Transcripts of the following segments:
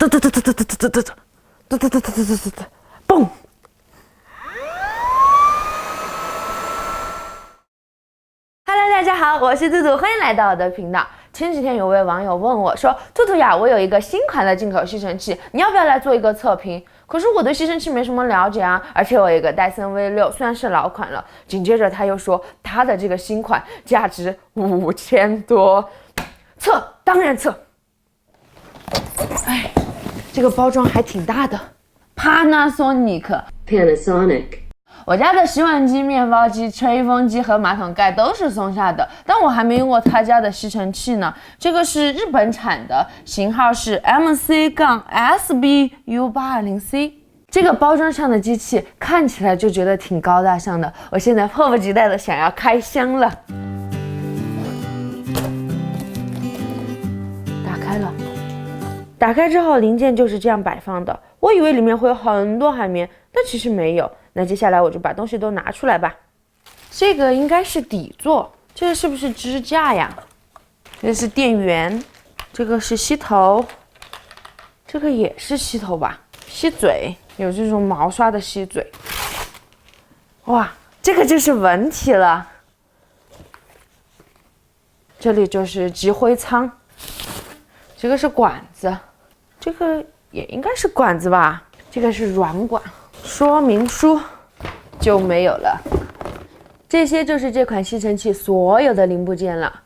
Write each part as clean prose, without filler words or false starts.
嘚嘚嘚嘚嘚嘚嘚嘚嘚嘚嘚嘚嘚嘚嘚嘚嘚，嘣！大家好，我是兔兔，欢迎来到我的频道。前几天有位网友问我说：“兔兔呀，我有一个新款的进口吸尘器，你要不要来做一个测评？”可是我对吸尘器没什么了解啊，而且我有一个戴森 V6，虽然是老款了。紧接着他又说他的这个新款价值5000多，测当然测。哎，这个包装还挺大的 ，Panasonic。我家的洗碗机、面包机、吹风机和马桶盖都是松下的，但我还没用过他家的吸尘器呢。这个是日本产的，型号是 MC-SBU820C。这个包装上的机器看起来就觉得挺高大上的，我现在迫不及待的想要开箱了。打开了，打开之后零件就是这样摆放的，我以为里面会有很多海绵，但其实没有。那接下来我就把东西都拿出来吧。这个应该是底座，这个是不是支架呀？这个是电源，这个是吸头，这个也是吸头吧？吸嘴，有这种毛刷的吸嘴。哇，这个就是文体了。这里就是集灰仓，这个是管子，这个也应该是管子吧？这个是软管。说明书就没有了，这些就是这款吸尘器所有的零部件了。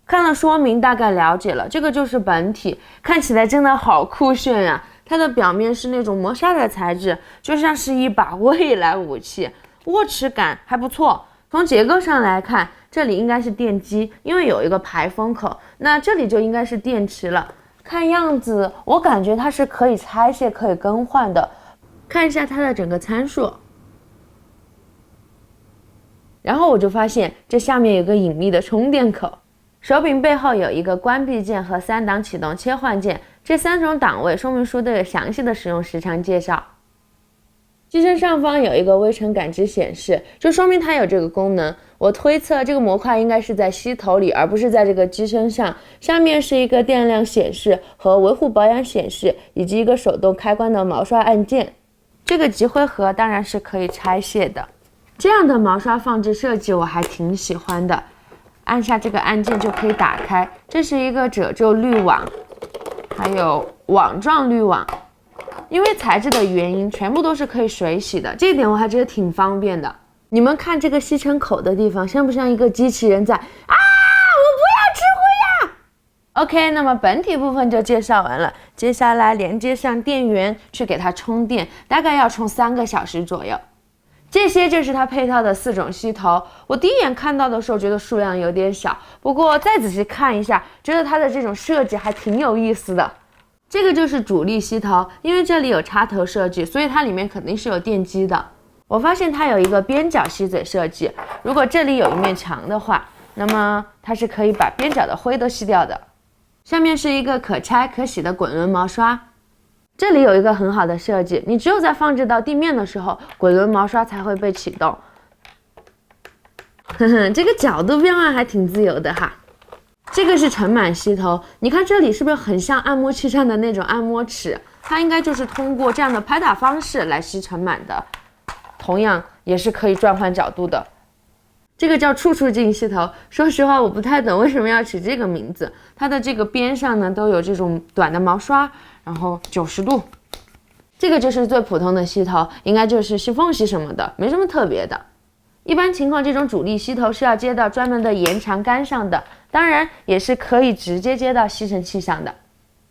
看了说明大概了解了，这个就是本体，看起来真的好酷炫呀！它的表面是那种磨砂的材质，就像是一把未来武器，握持感还不错。从结构上来看，这里应该是电机，因为有一个排风口，那这里就应该是电池了。看样子，我感觉它是可以拆卸、可以更换的。看一下它的整个参数，然后我就发现这下面有个隐秘的充电口，手柄背后有一个关闭键和3档启动切换键，这3种档位说明书都有详细的使用时长介绍。机身上方有一个微尘感知显示，就说明它有这个功能。我推测这个模块应该是在吸头里，而不是在这个机身上。下面是一个电量显示和维护保养显示，以及一个手动开关的毛刷按键。这个集灰盒当然是可以拆卸的，这样的毛刷放置设计我还挺喜欢的。按下这个按键就可以打开，这是一个褶皱滤网，还有网状滤网。因为材质的原因，全部都是可以水洗的，这一点我还觉得挺方便的。你们看这个吸尘口的地方，像不像一个机器人在我不要吃灰呀 ？OK， 那么本体部分就介绍完了，接下来连接上电源去给它充电，大概要充3个小时左右。这些就是它配套的4种吸头。我第一眼看到的时候觉得数量有点小，不过再仔细看一下，觉得它的这种设计还挺有意思的。这个就是主力吸头，因为这里有插头设计，所以它里面肯定是有电机的。我发现它有一个边角吸嘴设计，如果这里有一面墙的话，那么它是可以把边角的灰都吸掉的。下面是一个可拆可洗的滚轮毛刷，这里有一个很好的设计，你只有在放置到地面的时候，滚轮毛刷才会被启动。这个角度变换还挺自由的哈。这个是尘螨吸头，你看这里是不是很像按摩器上的那种按摩尺？它应该就是通过这样的拍打方式来吸尘螨的，同样也是可以转换角度的。这个叫触触镜吸头，说实话我不太懂为什么要取这个名字。它的这个边上呢都有这种短的毛刷，然后90度。这个就是最普通的吸头，应该就是吸缝隙什么的，没什么特别的。一般情况，这种主力吸头是要接到专门的延长杆上的，当然也是可以直接接到吸尘器上的。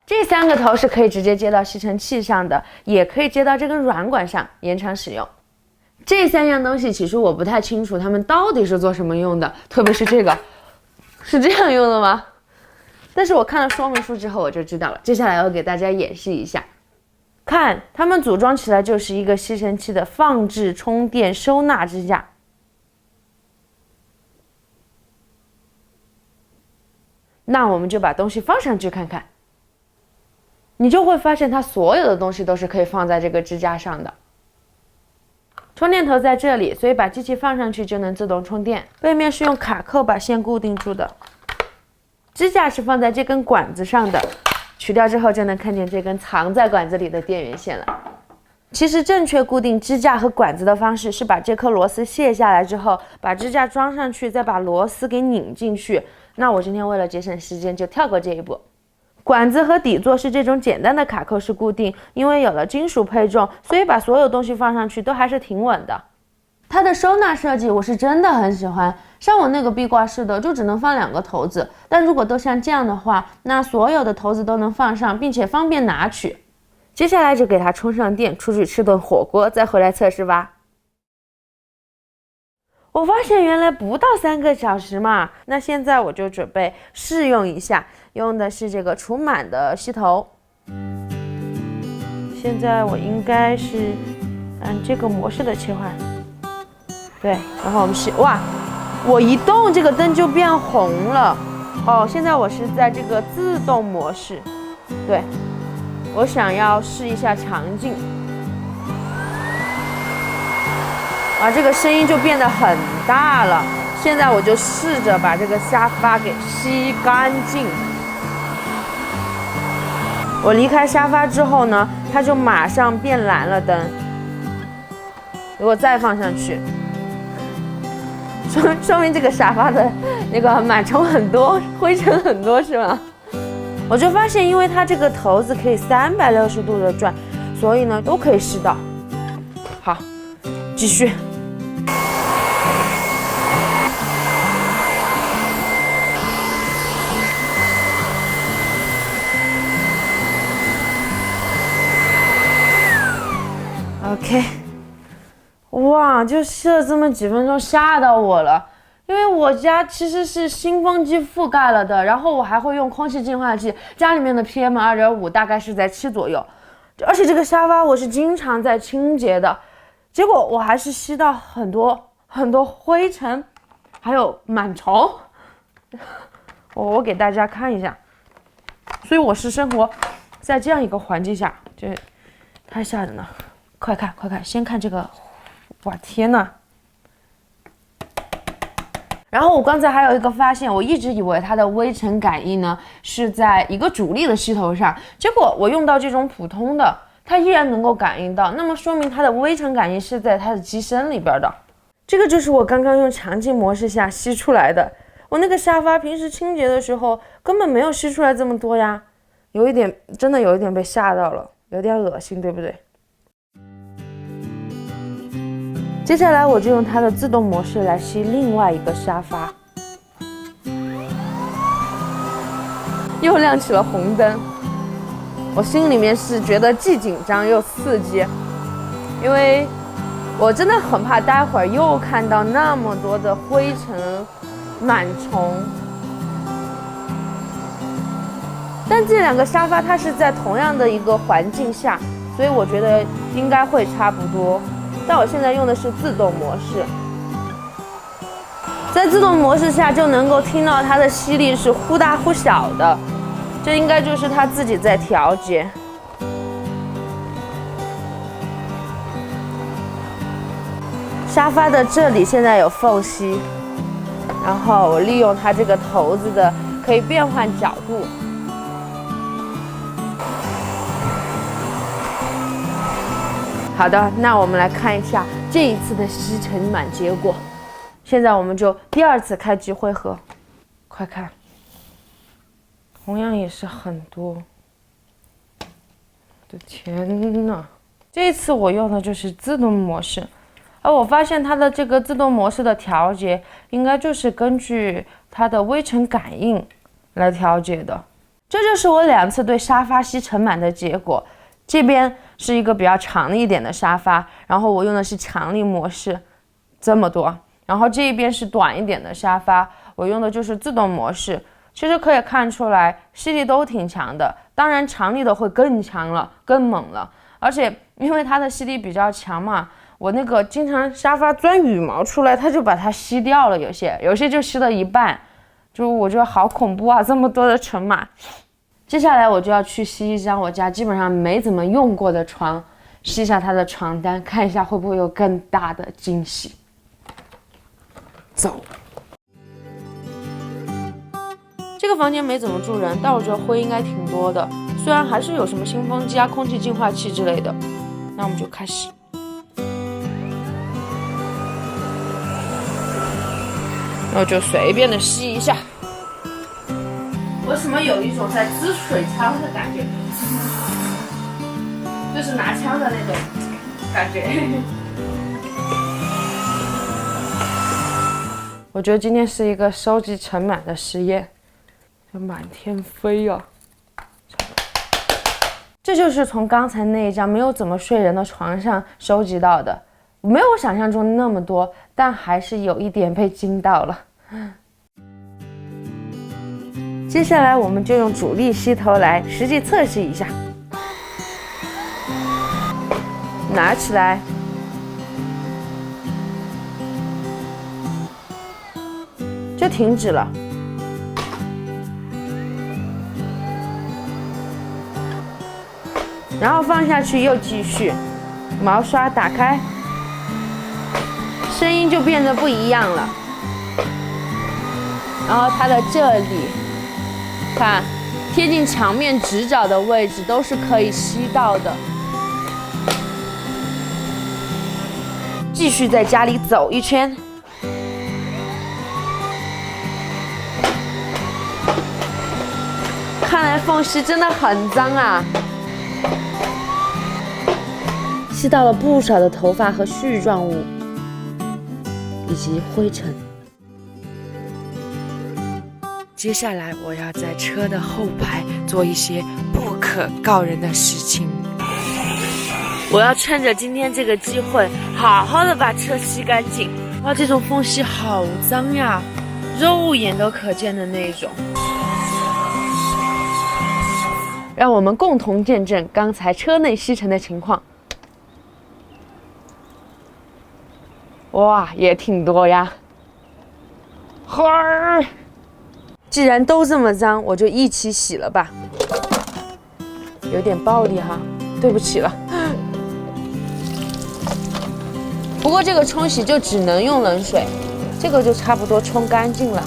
这3个头是可以直接接到吸尘器上的，也可以接到这根软管上延长使用。这3样东西其实我不太清楚它们到底是做什么用的，特别是这个是这样用的吗？但是我看了说明书之后我就知道了，接下来我给大家演示一下。看，它们组装起来就是一个吸尘器的放置、充电、收纳支架。那我们就把东西放上去看看，你就会发现它所有的东西都是可以放在这个支架上的。充电头在这里，所以把机器放上去就能自动充电。背面是用卡扣把线固定住的，支架是放在这根管子上的，取掉之后就能看见这根藏在管子里的电源线了。其实正确固定支架和管子的方式是把这颗螺丝卸下来之后，把支架装上去，再把螺丝给拧进去。那我今天为了节省时间就跳过这一步。管子和底座是这种简单的卡扣式固定，因为有了金属配重，所以把所有东西放上去都还是挺稳的。它的收纳设计我是真的很喜欢，像我那个壁挂式的就只能放2个头子，但如果都像这样的话，那所有的头子都能放上，并且方便拿取。接下来就给它充上电，出去吃顿火锅，再回来测试吧。我发现原来不到3个小时嘛，那现在我就准备试用一下，用的是这个除螨的吸头。现在我应该是按这个模式的切换，对，然后我们吸，哇，我一动这个灯就变红了。哦，现在我是在这个自动模式，对。我想要试一下强劲，这个声音就变得很大了。现在我就试着把这个沙发给吸干净。我离开沙发之后呢，它就马上变蓝了灯。如果再放上去，说明这个沙发的那个螨虫很多，灰尘很多，是吗？我就发现，因为它这个头子可以360度的转，所以呢都可以试到。好，继续。OK， 哇，就试了这么几分钟，吓到我了。因为我家其实是新风机覆盖了的，然后我还会用空气净化器，家里面的 PM2.5大概是在7左右，而且这个沙发我是经常在清洁的，结果我还是吸到很多灰尘，还有螨虫。我给大家看一下，所以我是生活在这样一个环境下，这太吓人了。快看，先看这个，哇，天哪！然后我刚才还有一个发现，我一直以为它的微尘感应呢是在一个主力的吸头上，结果我用到这种普通的，它依然能够感应到，那么说明它的微尘感应是在它的机身里边的。这个就是我刚刚用强劲模式下吸出来的。我那个沙发平时清洁的时候根本没有吸出来这么多呀，真的有一点被吓到了，有点恶心，对不对？接下来我就用它的自动模式来吸另外一个沙发，又亮起了红灯。我心里面是觉得既紧张又刺激，因为我真的很怕待会儿又看到那么多的灰尘、螨虫。但这2个沙发它是在同样的一个环境下，所以我觉得应该会差不多。但我现在用的是自动模式，在自动模式下就能够听到它的吸力是忽大忽小的，这应该就是它自己在调节。沙发的这里现在有缝隙，然后我利用它这个头子的可以变换角度。好的，那我们来看一下这一次的吸尘螨结果。现在我们就第2次开机汇合，快看，同样也是很多。我的天哪！这一次我用的就是自动模式，而我发现它的这个自动模式的调节，应该就是根据它的微尘感应来调节的。这就是我2次对沙发吸尘螨的结果。这边是一个比较长一点的沙发，然后我用的是强力模式，这么多。然后这一边是短一点的沙发，我用的就是自动模式。其实可以看出来吸力都挺强的，当然长力的会更强了，更猛了。而且因为它的吸力比较强嘛，我那个经常沙发钻羽毛出来，它就把它吸掉了，有些就吸了一半，就我觉得好恐怖啊，这么多的尘螨。接下来我就要去吸一张我家基本上没怎么用过的床，吸一下它的床单，看一下会不会有更大的惊喜。走。这个房间没怎么住人，但我觉得灰应该挺多的。虽然还是有什么新风机啊、空气净化器之类的。那我们就开始。然后就随便的吸一下。为什么有一种在滋水枪的感觉？就是拿枪的那种感觉。我觉得今天是一个收集尘螨的实验，就满天飞啊！这就是从刚才那一张没有怎么睡人的床上收集到的，没有我想象中那么多，但还是有一点被惊到了。接下来我们就用主力吸头来实际测试一下。拿起来，就停止了。然后放下去，又继续。毛刷打开，声音就变得不一样了。然后它的这里，看，贴近墙面直角的位置都是可以吸到的。继续在家里走一圈。看来缝隙真的很脏啊，吸到了不少的头发和絮状物，以及灰尘。接下来我要在车的后排做一些不可告人的事情。我要趁着今天这个机会，好好的把车吸干净。哇，这种缝隙好脏呀，肉眼都可见的那种。让我们共同见证刚才车内吸尘的情况。哇，也挺多呀。既然都这么脏，我就一起洗了吧。有点暴力哈，对不起了。不过这个冲洗就只能用冷水，这个就差不多冲干净了。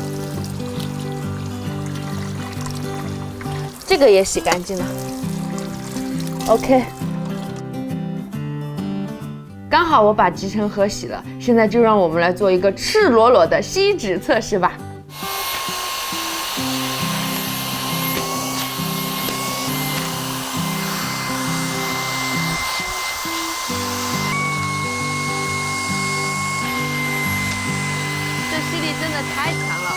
这个也洗干净了。OK。刚好我把集尘盒洗了，现在就让我们来做一个赤裸裸的吸脂测试吧。真的太强了！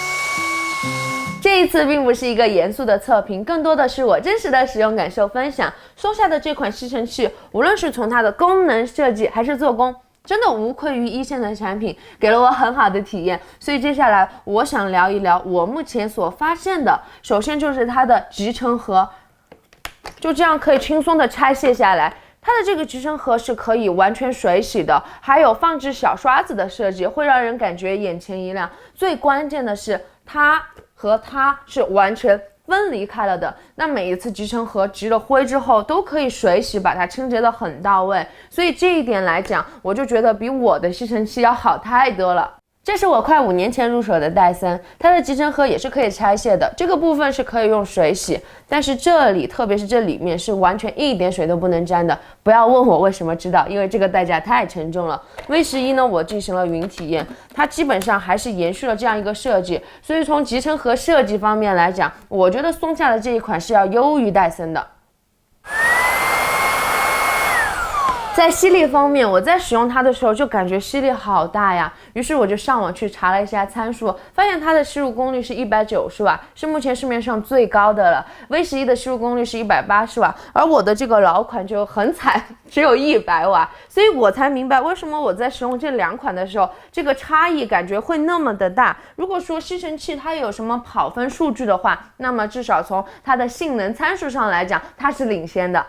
这一次并不是一个严肃的测评，更多的是我真实的使用感受分享。松下的这款吸尘器，无论是从它的功能设计还是做工，真的无愧于一线的产品，给了我很好的体验。所以接下来我想聊一聊我目前所发现的。首先就是它的集尘盒，就这样可以轻松的拆卸下来。它的这个集尘盒是可以完全水洗的，还有放置小刷子的设计，会让人感觉眼前一亮。最关键的是，它和它是完全分离开了的。那每一次集尘盒积了灰之后，都可以水洗，把它清洁得很到位。所以这一点来讲，我就觉得比我的吸尘器要好太多了。这是我快5年前入手的戴森，它的集尘盒也是可以拆卸的，这个部分是可以用水洗，但是这里，特别是这里面是完全一点水都不能沾的。不要问我为什么知道，因为这个代价太沉重了。V11呢，我进行了云体验，它基本上还是延续了这样一个设计，所以从集尘盒设计方面来讲，我觉得松下的这一款是要优于戴森的。在吸力方面，我在使用它的时候就感觉吸力好大呀，于是我就上网去查了一下参数，发现它的吸入功率是190瓦，是目前市面上最高的了。V11的吸入功率是180瓦，而我的这个老款就很惨，只有100瓦，所以我才明白为什么我在使用这两款的时候，这个差异感觉会那么的大。如果说吸尘器它有什么跑分数据的话，那么至少从它的性能参数上来讲，它是领先的。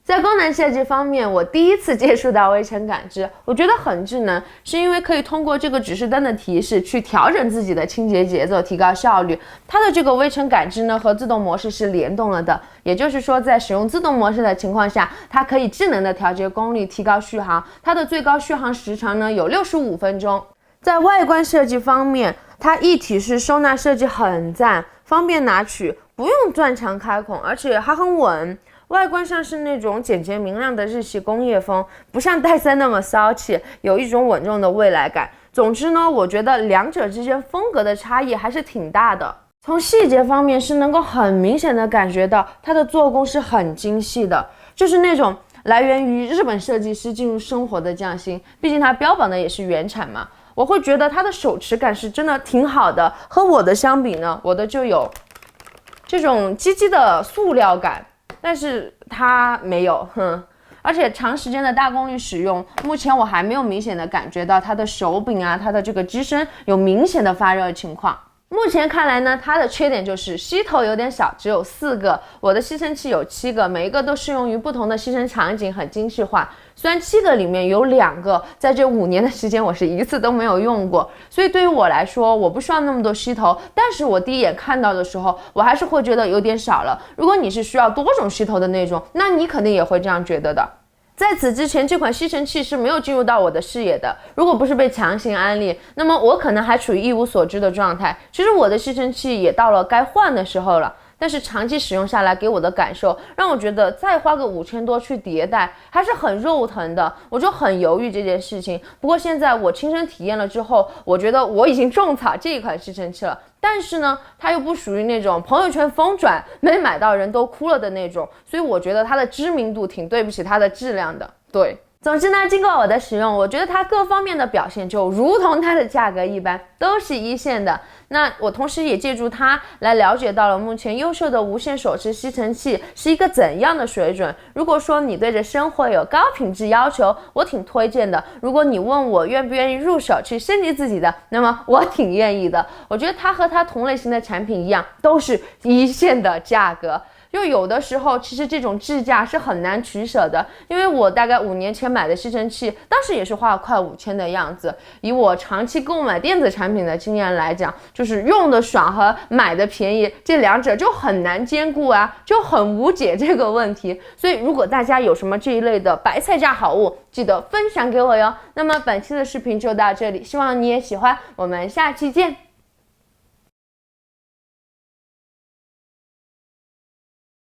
在功能设计方面，我第一次接触到微尘感知，我觉得很智能，是因为可以通过这个指示灯的提示去调整自己的清洁节奏，提高效率。它的这个微尘感知呢和自动模式是联动了的，也就是说在使用自动模式的情况下，它可以智能的调节功率，提高续航。它的最高续航时长呢有65分钟。在外观设计方面，它一体式收纳设计很赞，方便拿取，不用钻墙开孔，而且还很稳。外观上是那种简洁明亮的日系工业风，不像戴森那么骚气，有一种稳重的未来感。总之呢，我觉得两者之间风格的差异还是挺大的。从细节方面是能够很明显的感觉到它的做工是很精细的，就是那种来源于日本设计师进入生活的匠心，毕竟它标榜的也是原产嘛。我会觉得它的手持感是真的挺好的，和我的相比呢，我的就有这种唧唧的塑料感，但是它没有，而且长时间的大功率使用，目前我还没有明显的感觉到它的手柄啊，它的这个机身有明显的发热情况。目前看来呢，它的缺点就是吸头有点小，只有4个，我的吸尘器有7个，每一个都适用于不同的吸尘场景，很精细化。虽然7个里面有2个，在这5年的时间我是一次都没有用过，所以对于我来说，我不需要那么多吸头，但是我第一眼看到的时候，我还是会觉得有点少了。如果你是需要多种吸头的那种，那你肯定也会这样觉得的。在此之前，这款吸尘器是没有进入到我的视野的。如果不是被强行安利，那么我可能还处于一无所知的状态。其实我的吸尘器也到了该换的时候了，但是长期使用下来给我的感受，让我觉得再花个5000多去迭代，还是很肉疼的。我就很犹豫这件事情。不过现在我亲身体验了之后，我觉得我已经种草这一款吸尘器了。但是呢，它又不属于那种朋友圈疯转没买到人都哭了的那种，所以我觉得它的知名度挺对不起它的质量的。对，总之呢，经过我的使用，我觉得它各方面的表现就如同它的价格一般，都是一线的。那我同时也借助它来了解到了目前优秀的无线手持吸尘器是一个怎样的水准。如果说你对着生活有高品质要求，我挺推荐的。如果你问我愿不愿意入手去升级自己的，那么我挺愿意的。我觉得它和它同类型的产品一样，都是一线的价格。就有的时候其实这种质价是很难取舍的，因为我大概5年前买的吸尘器，当时也是花了快5000的样子。以我长期购买电子产品的经验来讲，就是用的爽和买的便宜，这两者就很难兼顾啊，就很无解这个问题。所以如果大家有什么这一类的白菜价好物，记得分享给我哟。那么本期的视频就到这里，希望你也喜欢，我们下期见。